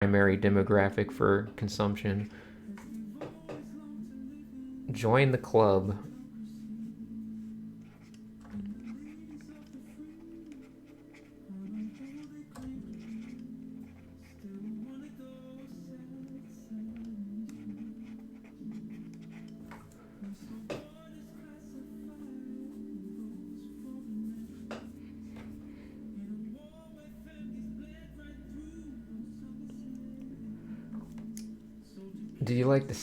primary demographic for consumption. Join the club. Do you like the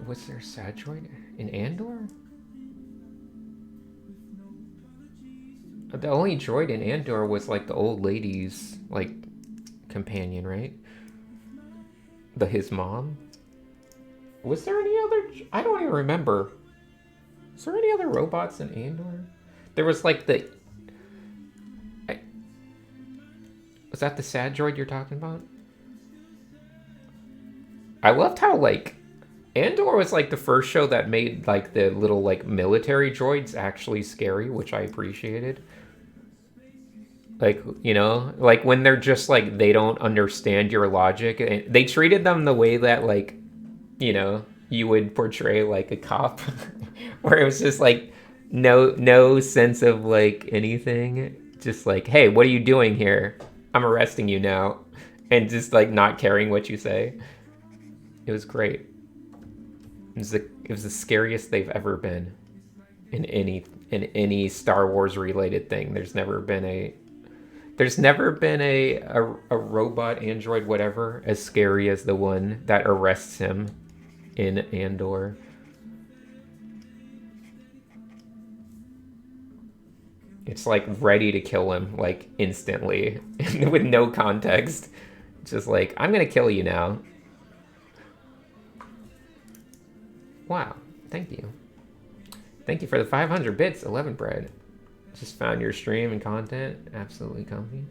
what's there, Sadroid in Andor? The only droid in Andor was like the old lady's like companion, right? His mom. Was there any other? I don't even remember. Was there any other robots in Andor? There was like the. Was that the sad droid you're talking about? I loved how like Andor was like the first show that made like the little like military droids actually scary, which I appreciated. Like, you know, like when they're just like they don't understand your logic, and they treated them the way that like, you know, you would portray like a cop where it was just like no sense of like anything, just like, hey, what are you doing here? I'm arresting you now, and just like not caring what you say. It was great. It was the scariest they've ever been in any Star Wars related thing. There's never been a robot android whatever as scary as the one that arrests him in Andor. It's like ready to kill him like instantly with no context. Just like, I'm gonna kill you now. Wow, thank you. Thank you for the 500 bits, 11 bread. Just found your stream and content. Absolutely comfy.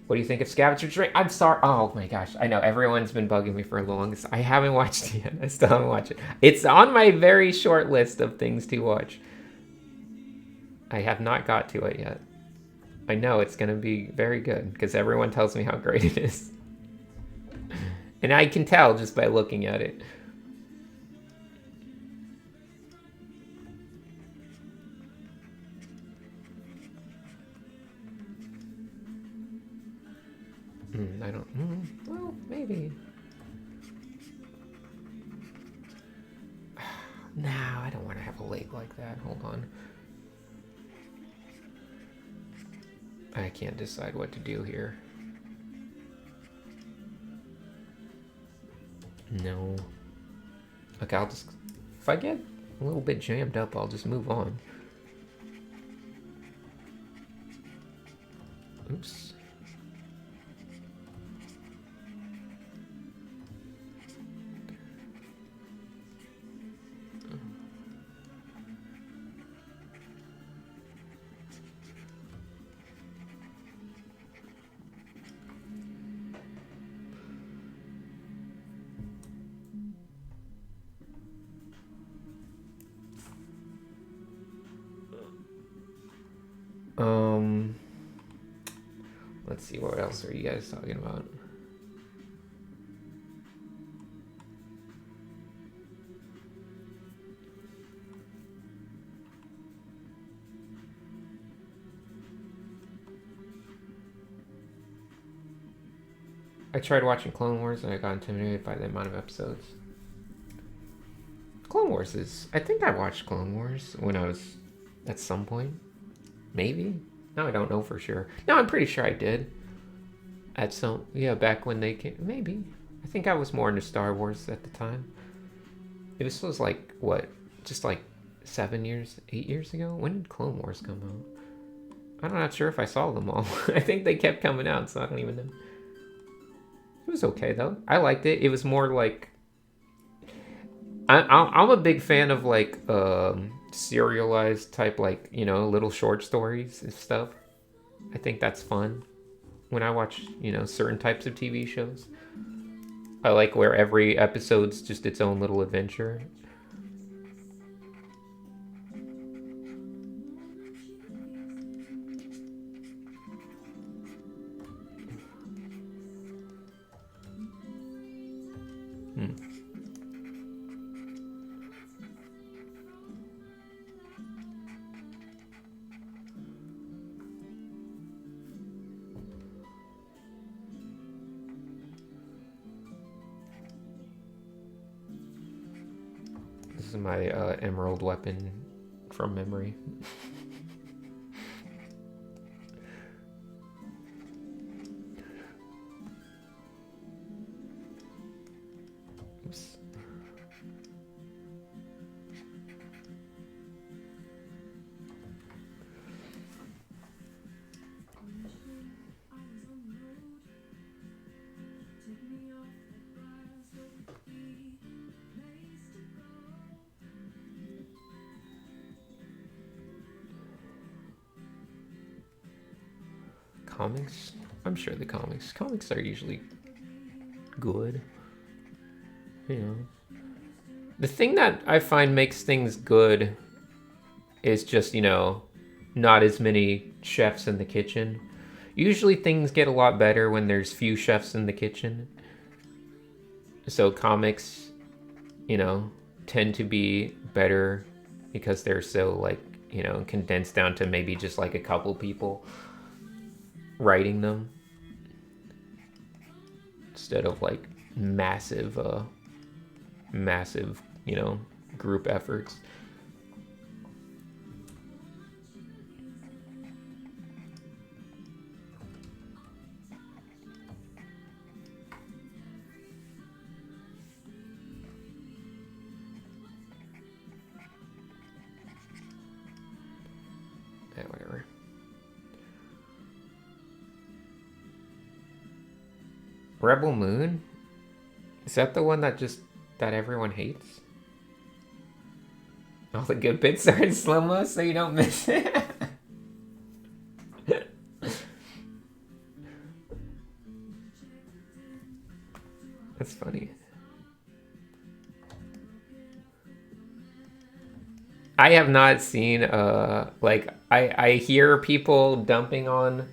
What do you think of Scavenger Drink? I'm sorry. Oh my gosh. I know everyone's been bugging me for the longest. I haven't watched it yet. I still haven't watched it. It's on my very short list of things to watch. I have not got to it yet. I know it's going to be very good because everyone tells me how great it is. And I can tell just by looking at it. I don't. Well, maybe. No, I don't want to have a lake like that. Hold on. I can't decide what to do here. No. Okay, I'll just. If I get a little bit jammed up, I'll just move on. Oops. Let's see, what else are you guys talking about? I tried watching Clone Wars and I got intimidated by the amount of episodes. Clone Wars is... I think I watched Clone Wars when I was... at some point. Maybe? No, I don't know for sure. No, I'm pretty sure I did. At some... Yeah, back when they came... Maybe. I think I was more into Star Wars at the time. This was like, what? Just like 8 years ago? When did Clone Wars come out? I'm not sure if I saw them all. I think they kept coming out, so I don't even know. It was okay, though. I liked it. It was more like... I'm a big fan of like serialized type, like, you know, little short stories and stuff. I think that's fun when I watch, you know, certain types of TV shows. I like where every episode's just its own little adventure. Hmm. This is my emerald weapon from memory. Oops. Comics? I'm sure the comics are usually good. You know. The thing that I find makes things good is just, you know, not as many chefs in the kitchen. Usually things get a lot better when there's few chefs in the kitchen. So comics, you know, tend to be better because they're so like, you know, condensed down to maybe just like a couple people writing them instead of like massive, you know, group efforts. Yeah, whatever. Rebel Moon? Is that the one that everyone hates? All the good bits are in slow-mo so you don't miss it. That's funny. I have not seen like I hear people dumping on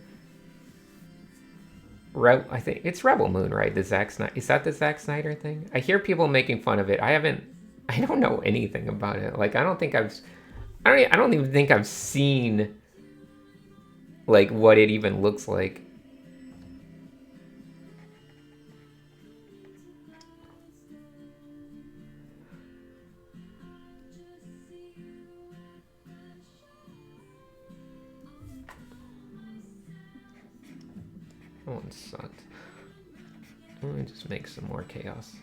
I think it's Rebel Moon, right? The Zack Snyder, is that the Zack Snyder thing? I hear people making fun of it. I don't know anything about it. Like I don't even think I've seen like what it even looks like. That one sucked. Let me just make some more chaos.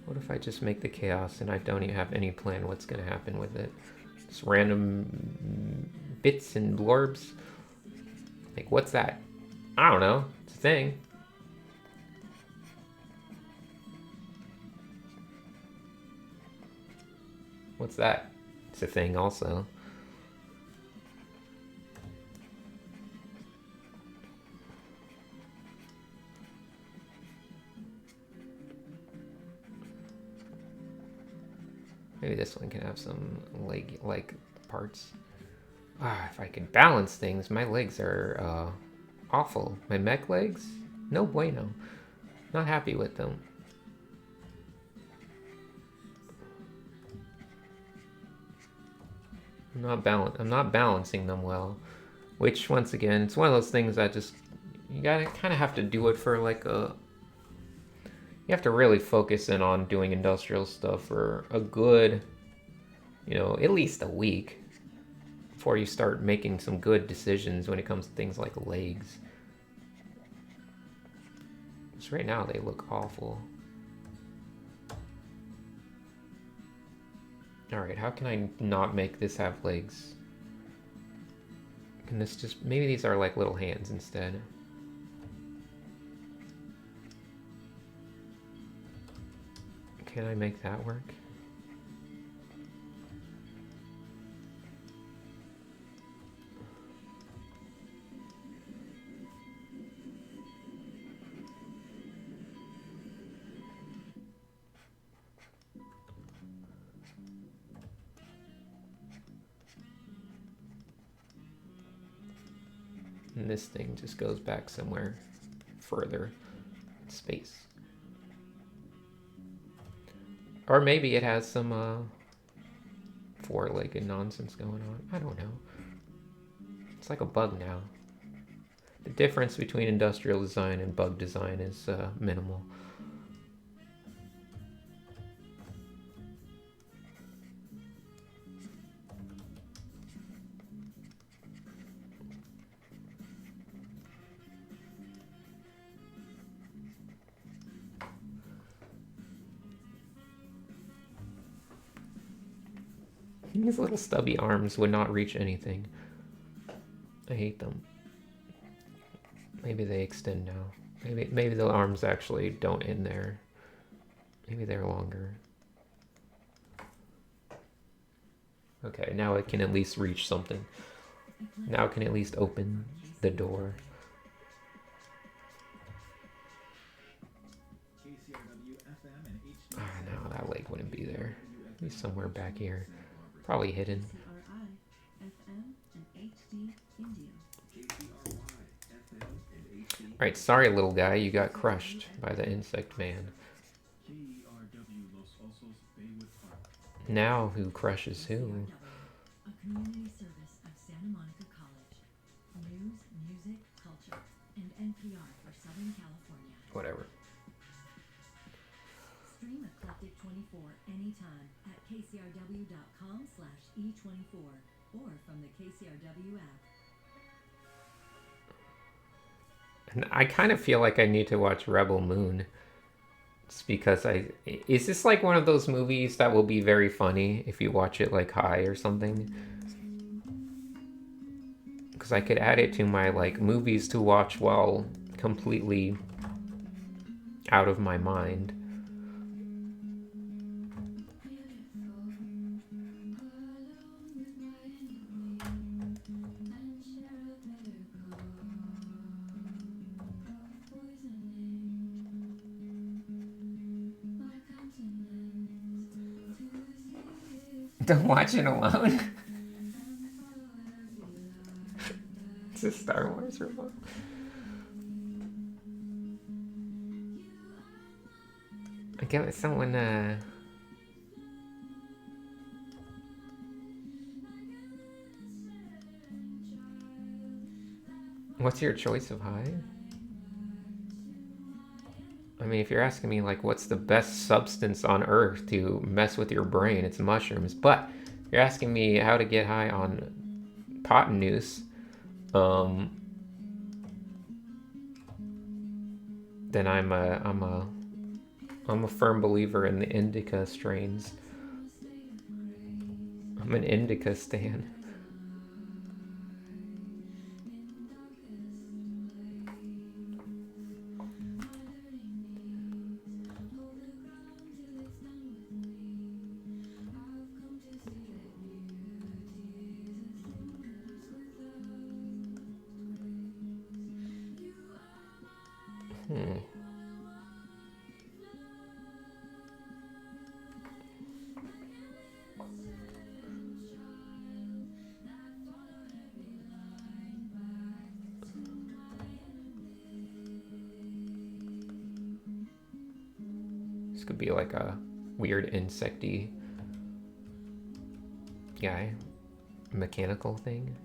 What if I just make the chaos and I don't even have any plan what's going to happen with it? Just random bits and blurbs. Like, what's that? I don't know. It's a thing. What's that? It's a thing also. Maybe this one can have some leg parts. If I could balance things, my legs are awful. My mech legs, no bueno. Not happy with them. I'm not balancing them well. Which once again, it's one of those things that just you gotta kind of have to do it for like a. You have to really focus in on doing industrial stuff for a good, you know, at least a week before you start making some good decisions when it comes to things like legs. Because right now they look awful. Alright, how can I not make this have legs? Can this just... Maybe these are like little hands instead. Can I make that work? And this thing just goes back somewhere further in space. Or maybe it has some four-legged nonsense going on. I don't know. It's like a bug now. The difference between industrial design and bug design is minimal. These little stubby arms would not reach anything. I hate them. Maybe they extend now. Maybe the arms actually don't end there. Maybe they're longer. Okay, now it can at least reach something. Now it can at least open the door. Ah, no, that leg wouldn't be there. It'd be somewhere back here. Probably hidden. Alright, sorry little guy, you got crushed by the insect man. Now who crushes who? A community service of Santa Monica College. News, music, culture, and NPR for Southern California. Whatever. Stream Eclectic 24 anytime at kcrw.com/e24 or from the KCRW app. And I kind of feel like I need to watch Rebel Moon. It's because is this like one of those movies that will be very funny if you watch it like high or something? Because I could add it to my like movies to watch while completely out of my mind. Don't watch it alone. It's a Star Wars remote. I get someone What's your choice of high? I mean, if you're asking me, like, what's the best substance on Earth to mess with your brain, it's mushrooms. But if you're asking me how to get high on pot and noose, then I'm a firm believer in the indica strains. I'm an indica stan. This could be like a weird insecty guy, mechanical thing.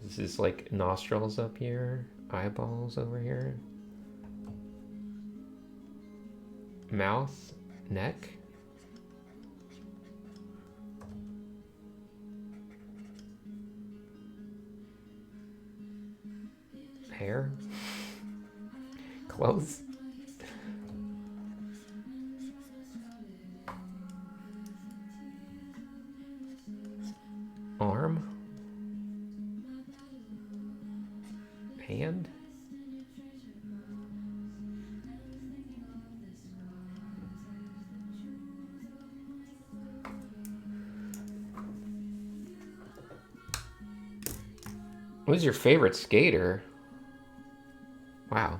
This is like nostrils up here, eyeballs over here, mouth, neck. Hair. Clothes. Arm. Hand. Who's your favorite skater? Wow.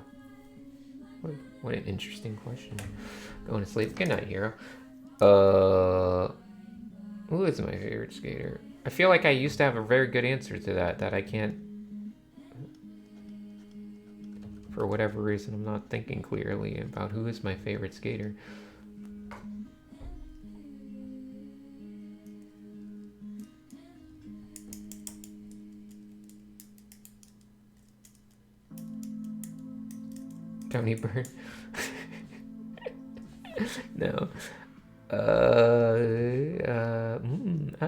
What an interesting question. Going to sleep. Good night, hero. Who is my favorite skater? I feel like I used to have a very good answer to that I can't, for whatever reason, I'm not thinking clearly about who is my favorite skater. Tony Bird. No. Uh, mm, uh,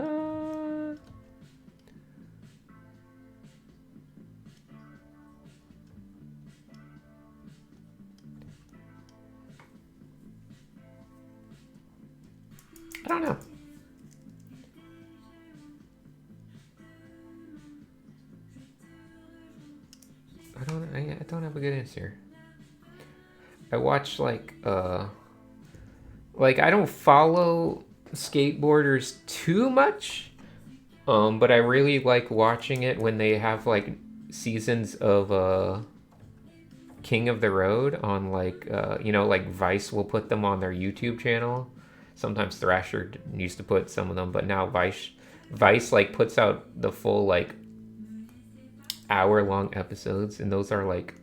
I don't know. I don't have a good answer. I watch like I don't follow skateboarders too much, but I really like watching it when they have like seasons of King of the Road on like like Vice will put them on their YouTube channel. Sometimes Thrasher used to put some of them, but now Vice like puts out the full like hour-long episodes, and those are like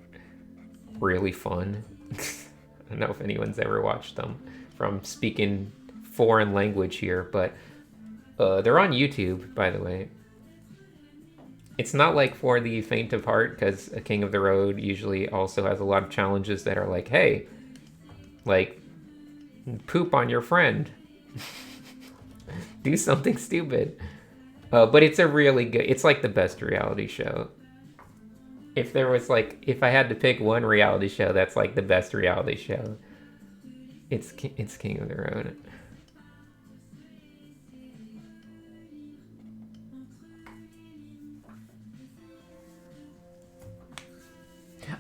really fun. I don't know if anyone's ever watched them from speaking foreign language here, but they're on YouTube, by the way. It's not like for the faint of heart, because a King of the Road usually also has a lot of challenges that are like, hey, like, poop on your friend. Do something stupid. But it's a really good, it's like the best reality show. If I had to pick one reality show that's like the best reality show, it's King of the Road.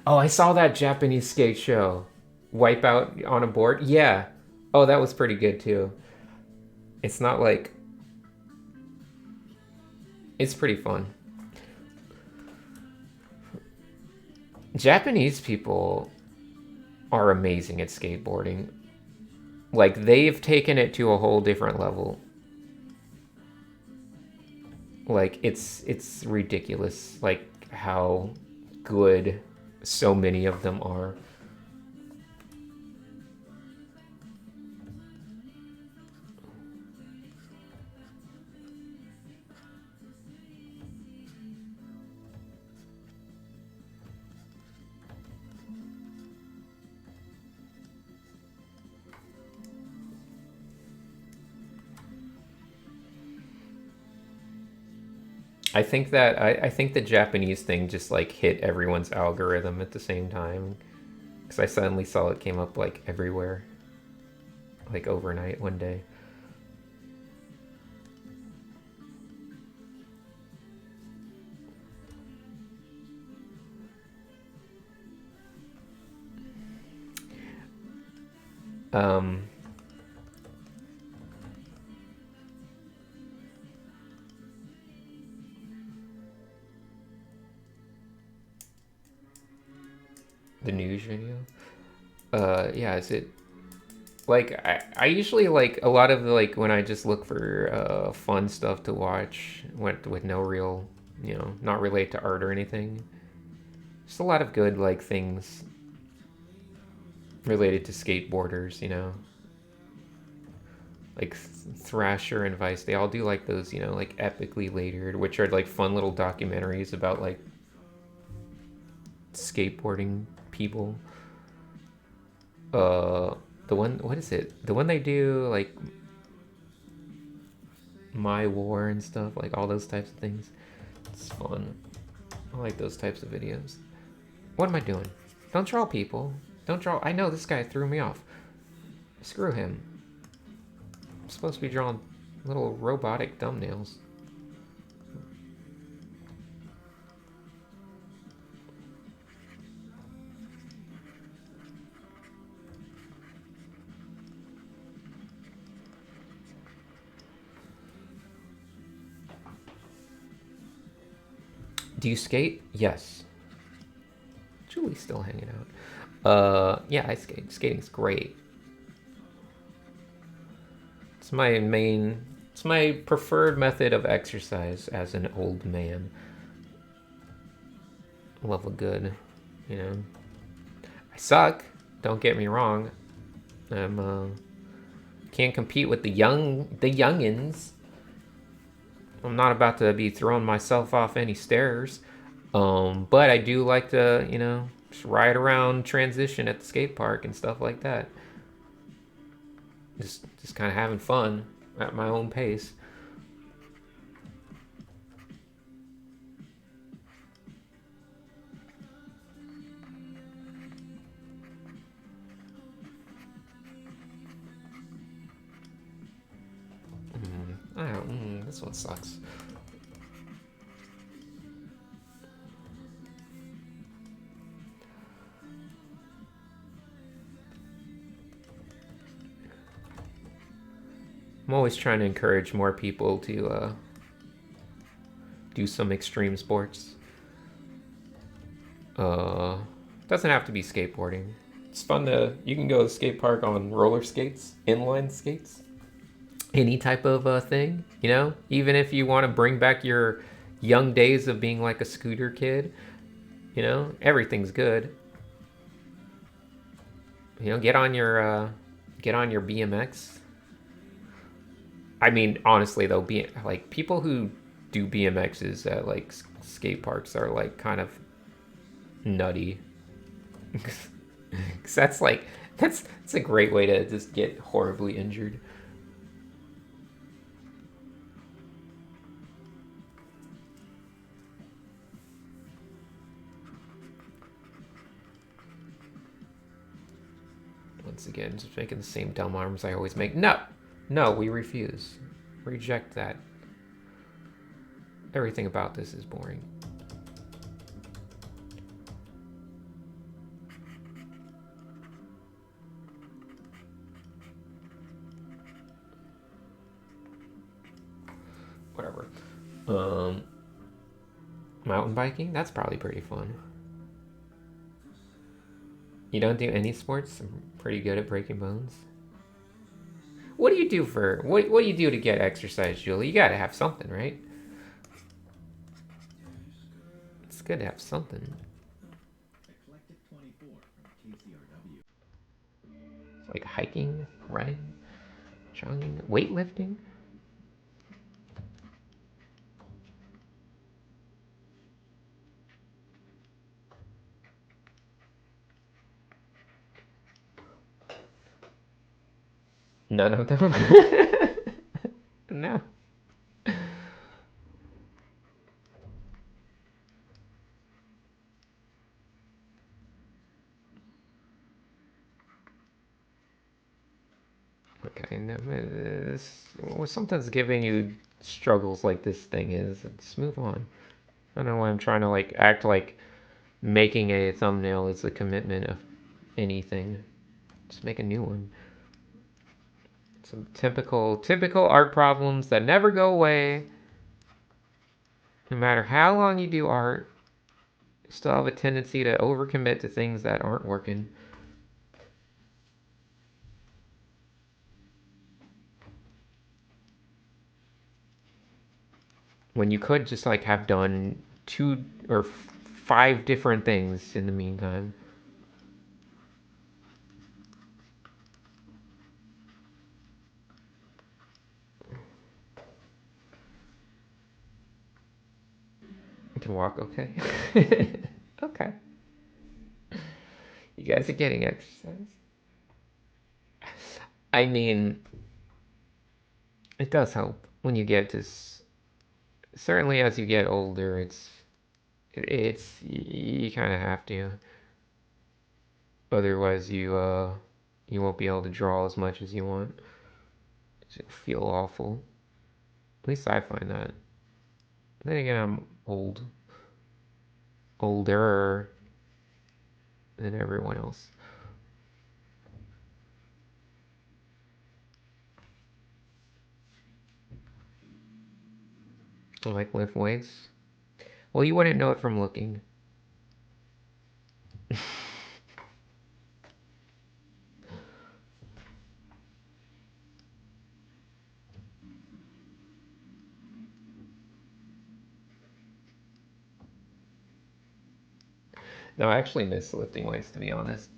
Oh, I saw that Japanese skate show. Wipeout on a board? Yeah. Oh, that was pretty good too. It's not like. It's pretty fun. Japanese people are amazing at skateboarding. Like, they've taken it to a whole different level. Like, it's ridiculous, like, how good so many of them are. I think the Japanese thing just like hit everyone's algorithm at the same time, because I suddenly saw it came up like everywhere, like overnight one day. Um, the news video. Yeah, is it like I usually like a lot of the, like when I just look for fun stuff to watch with no real, not relate to art or anything. Just a lot of good like things related to skateboarders, like Thrasher and Vice. They all do like those, like epically layered, which are like fun little documentaries about like skateboarding people. The one, what is it? The one they do like My War and stuff, like all those types of things. It's fun. I like those types of videos. What am I doing? Don't draw people. Don't draw. I know this guy threw me off. Screw him. I'm supposed to be drawing little robotic thumbnails. Do you skate? Yes. Julie's still hanging out. Yeah, I skate. Skating's great. It's my main It's my preferred method of exercise as an old man. Love a good, you know. I suck. Don't get me wrong. I'm can't compete with the youngins. I'm not about to be throwing myself off any stairs. But I do like to, just ride around transition at the skate park and stuff like that. Just kind of having fun at my own pace. This one sucks. I'm always trying to encourage more people to do some extreme sports. Uh, doesn't have to be skateboarding. It's fun to you can go to the skate park on roller skates, inline skates, any type of thing. Even if you want to bring back your young days of being like a scooter kid, everything's good. Get on your BMX. I mean, honestly though, like people who do BMXs at like skate parks are like kind of nutty. Cause that's like that's a great way to just get horribly injured. Once again, just making the same dumb arms I always make. No, no, we refuse. Reject that. Everything about this is boring. Whatever. Mountain biking? That's probably pretty fun. You don't do any sports? I'm pretty good at breaking bones. What do you do what do you do to get exercise, Julie? You gotta have something, right? It's good to have something. Like hiking, running, jogging, weightlifting. None of them. No. Okay, no, sometimes giving you struggles like this thing is. Just move on. I don't know why I'm trying to like act like making a thumbnail is a commitment of anything. Just make a new one. Some typical art problems that never go away. No matter how long you do art, you still have a tendency to overcommit to things that aren't working. When you could just like have done two or five different things in the meantime. You can walk okay. Okay. You guys are getting exercise. I mean, it does help when you get to. Certainly, as you get older, it's you kind of have to. Otherwise, you won't be able to draw as much as you want. It'll feel awful. At least I find that. Then again, I'm older than everyone else. I like lift weights. Well, you wouldn't know it from looking. No, I actually miss lifting weights, to be honest.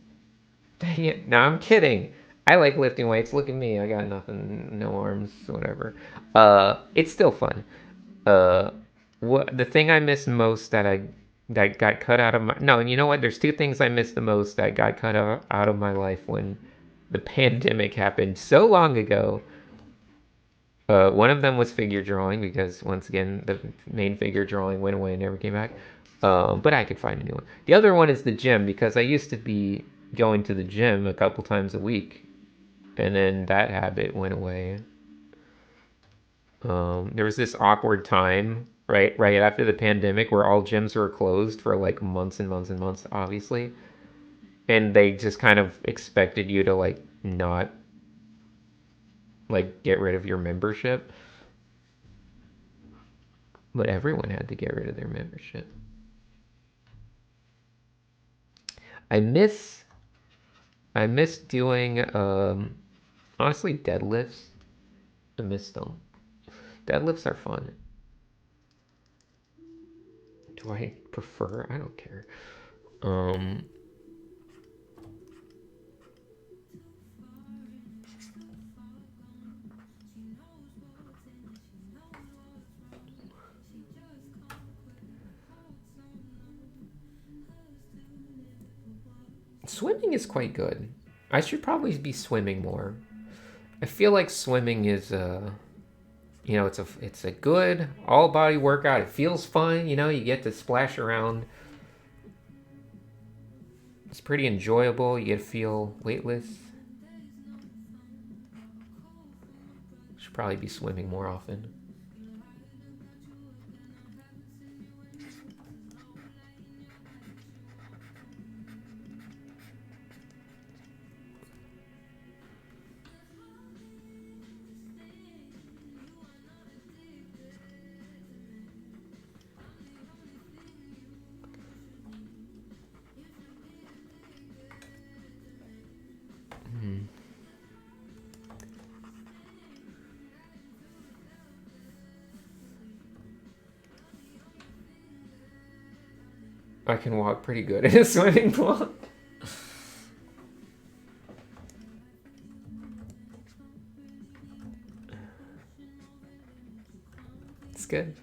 Dang it. No, I'm kidding. I like lifting weights. Look at me. I got nothing, no arms, whatever. It's still fun. Uh, what the thing I miss most that got cut out of my no, and you know what? There's two things I miss the most that got cut out of my life when the pandemic happened so long ago. One of them was figure drawing because once again the main figure drawing went away and never came back. But I could find a new one. The other one is the gym because I used to be going to the gym a couple times a week, and then that habit went away. There was this awkward time right after the pandemic where all gyms were closed for like months and months and months, obviously, and they just kind of expected you to like not like get rid of your membership, but everyone had to get rid of their membership. I miss I miss doing honestly deadlifts. I miss them. Deadlifts are fun. Do I prefer? I don't care. Um Swimming is quite good. I should probably be swimming more. I feel like swimming is it's a good all body workout. It feels fun, you get to splash around. It's pretty enjoyable. You get to feel weightless. Should probably be swimming more often. Hmm. I can walk pretty good in a swimming pool. It's good.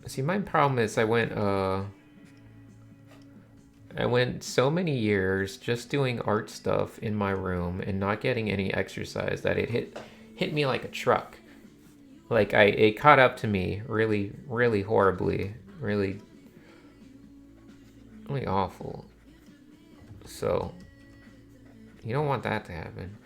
See, my problem is I went so many years just doing art stuff in my room and not getting any exercise that it hit me like a truck. Like it caught up to me really, really horribly, really, really awful. So you don't want that to happen.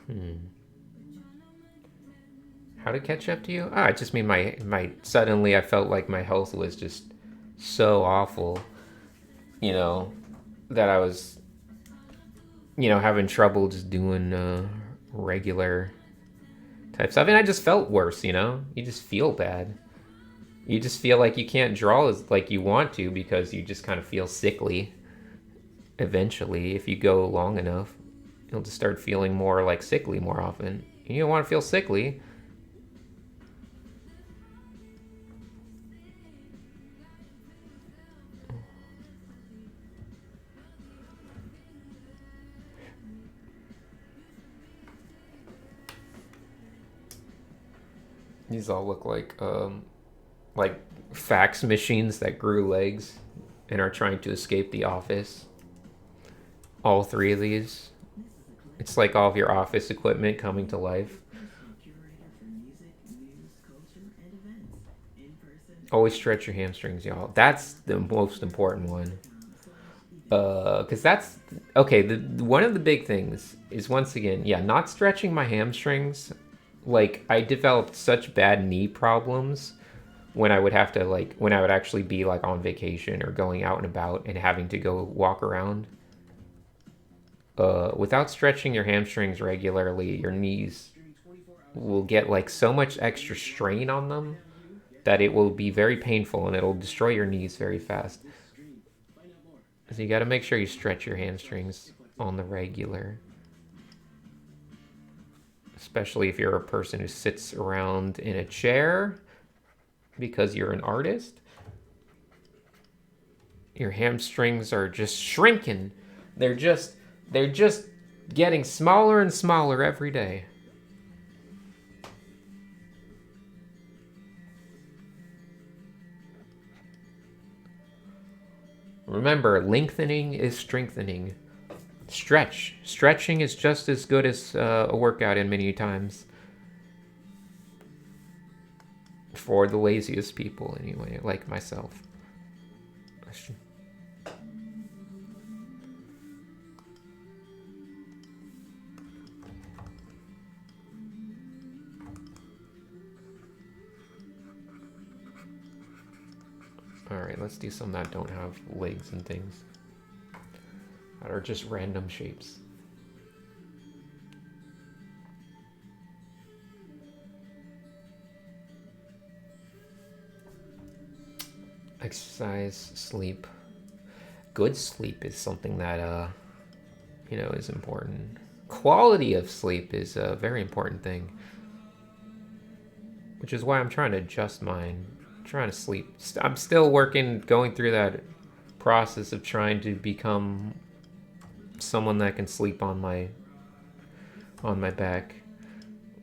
Hmm. How to catch up to you? I just mean my suddenly I felt like my health was just so awful, you know, that I was, having trouble just doing regular type stuff. And I just felt worse. You just feel bad. You just feel like you can't draw as like you want to because you just kind of feel sickly eventually if you go long enough. You'll just start feeling more like sickly more often. You don't want to feel sickly. These all look like fax machines that grew legs and are trying to escape the office. All three of these. It's like all of your office equipment coming to life. Always stretch your hamstrings, y'all. That's the most important one. Because that's okay. The one of the big things is, once again, yeah, not stretching my hamstrings. Like, I developed such bad knee problems when I would have to, like, when I would actually be like on vacation or going out and about and having to go walk around. Without stretching your hamstrings regularly, your knees will get like so much extra strain on them that it will be very painful and it'll destroy your knees very fast. So you got to make sure you stretch your hamstrings on the regular, especially if you're a person who sits around in a chair because you're an artist. Your hamstrings are just shrinking. They're just getting smaller and smaller every day. Remember, lengthening is strengthening. Stretching is just as good as a workout in many times. For the laziest people, anyway, like myself. Alright, let's do some that don't have legs and things. That are just random shapes. Exercise, sleep. Good sleep is something that, is important. Quality of sleep is a very important thing. Which is why I'm trying to adjust mine. I'm trying to sleep. I'm still going through that process of trying to become someone that can sleep on my back.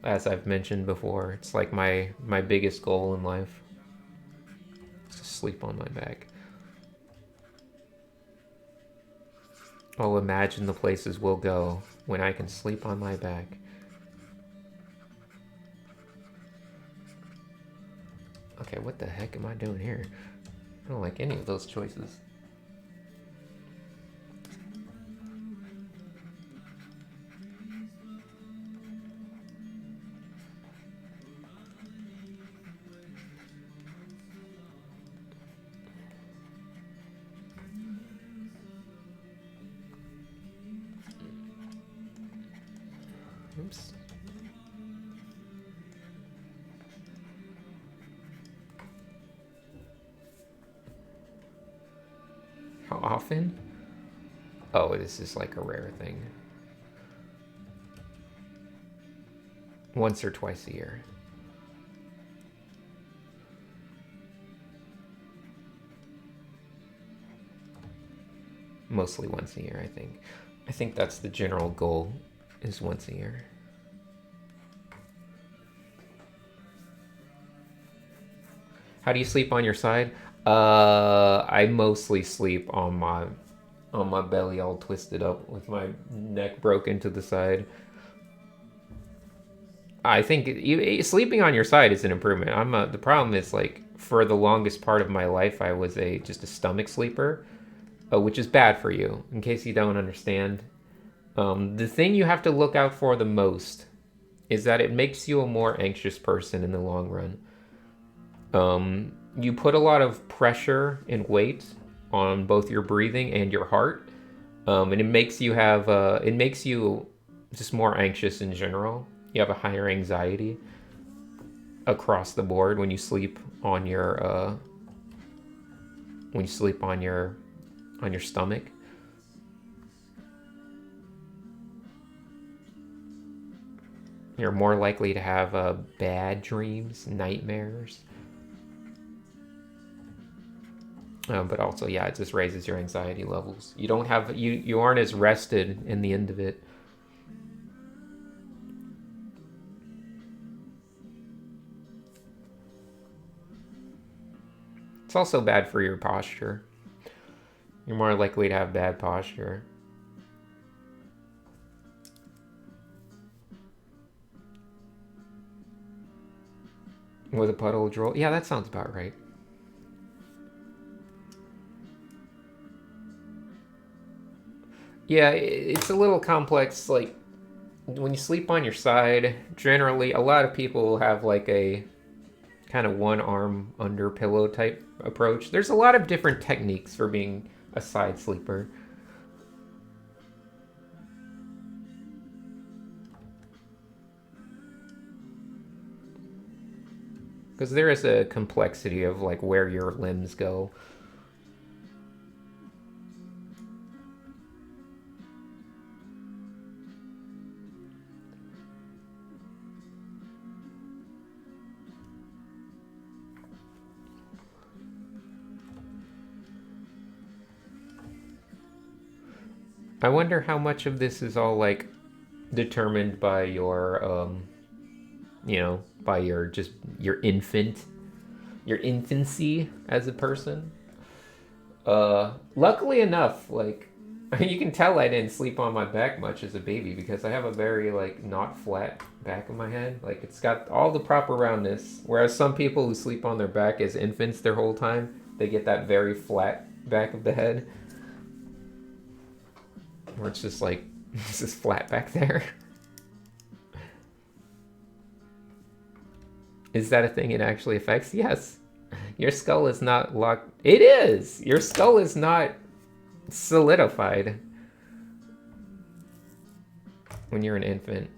As I've mentioned before, it's like my biggest goal in life. Is to sleep on my back. I'll imagine the places we'll go when I can sleep on my back. Okay, what the heck am I doing here? I don't like any of those choices. Oops. How often? Oh, this is like a rare thing. Once or twice a year. Mostly once a year, I think. I think that's the general goal, is once a year. How do you sleep on your side? I mostly sleep on my belly, all twisted up with my neck broken to the side. I think sleeping on your side is an improvement. The problem is, like, for the longest part of my life, I was just a stomach sleeper, which is bad for you. In case you don't understand, the thing you have to look out for the most is that it makes you a more anxious person in the long run. You put a lot of pressure and weight on both your breathing and your heart, and it makes you just more anxious in general. You have a higher anxiety across the board when you sleep on your stomach. You're more likely to have bad dreams, nightmares. But also, yeah, it just raises your anxiety levels. You aren't as rested in the end of it. It's also bad for your posture. You're more likely to have bad posture. With a puddle of drool? Yeah, that sounds about right. Yeah, it's a little complex. Like when you sleep on your side, generally, a lot of people will have like a kind of one arm under pillow type approach. There's a lot of different techniques for being a side sleeper. Because there is a complexity of like where your limbs go. I wonder how much of this is all like determined by your by your just your your infancy as a person. Luckily enough, like you can tell I didn't sleep on my back much as a baby because I have a very like not flat back of my head. Like it's got all the proper roundness. Whereas some people who sleep on their back as infants their whole time, they get that very flat back of the head. Where it's just like it's just flat back there. Is that a thing it actually affects? Yes. Your skull is not locked. It is! Your skull is not solidified when you're an infant.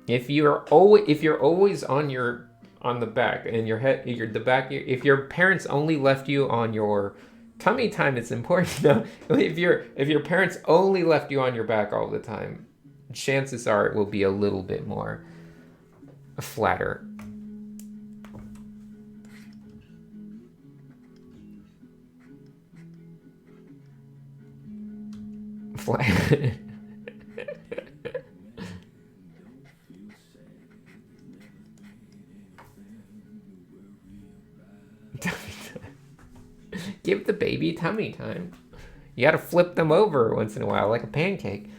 If you're always on the back and your head, if your parents only left you on your tummy time, it's important. No, if your parents only left you on your back all the time, chances are it will be a little bit more flatter. Flat. Give the baby tummy time. You gotta flip them over once in a while like a pancake.